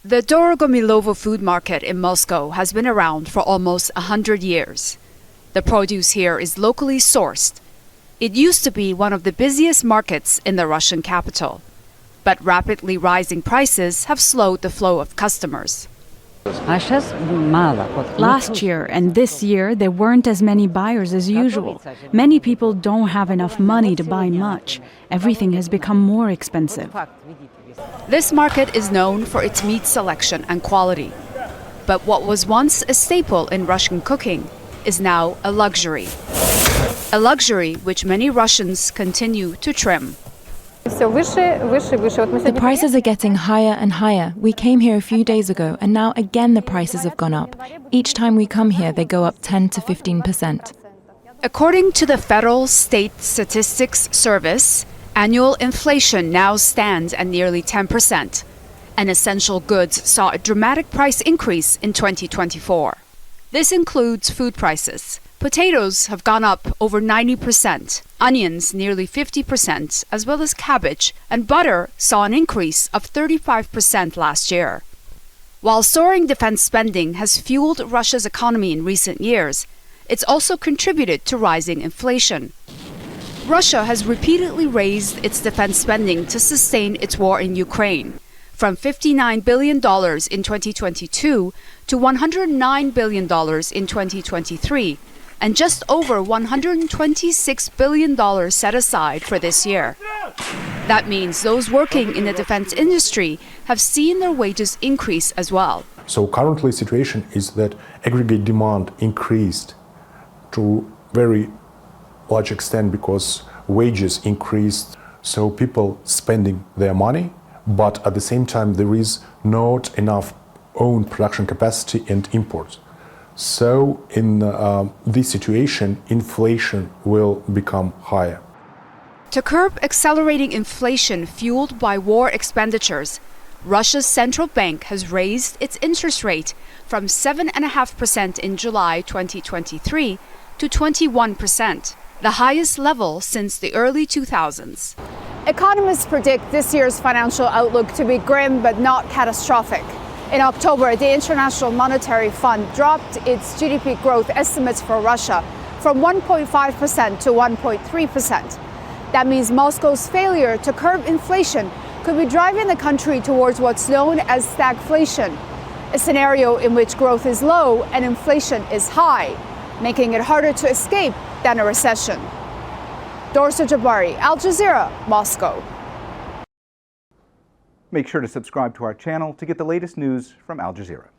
The Dorogomilovo food market in Moscow has been around for almost 100 years. The produce here is locally sourced. It used to be one of the busiest markets in the Russian capital. But rapidly rising prices have slowed the flow of customers. Last year and this year, there weren't as many buyers as usual. Many people don't have enough money to buy much. Everything has become more expensive. This market is known for its meat selection and quality. But what was once a staple in Russian cooking is now a luxury. A luxury which many Russians continue to trim. The prices are getting higher and higher. We came here a few days ago and now again the prices have gone up. Each time we come here they go up 10 to 15%. According to the Federal State Statistics Service, annual inflation now stands at nearly 10%, and essential goods saw a dramatic price increase in 2024. This includes food prices. Potatoes have gone up over 90%, onions nearly 50%, as well as cabbage, and butter saw an increase of 35% last year. While soaring defense spending has fueled Russia's economy in recent years, it's also contributed to rising inflation. Russia has repeatedly raised its defense spending to sustain its war in Ukraine, from $59 billion in 2022 to $109 billion in 2023, and just over $126 billion set aside for this year. That means those working in the defense industry have seen their wages increase as well. So currently the situation is that aggregate demand increased to very large extent because wages increased, so people spending their money, but at the same time there is not enough own production capacity and imports. So in this situation, inflation will become higher. To curb accelerating inflation fueled by war expenditures, Russia's central bank has raised its interest rate from 7.5% in July 2023 to 21%, the highest level since the early 2000s. Economists predict this year's financial outlook to be grim but not catastrophic. In October, the International Monetary Fund dropped its GDP growth estimates for Russia from 1.5% to 1.3%. That means Moscow's failure to curb inflation could be driving the country towards what's known as stagflation, a scenario in which growth is low and inflation is high, making it harder to escape than a recession. Dorsa, Jabbari, Al Jazeera, Moscow. Make sure to subscribe to our channel to get the latest news from Al Jazeera.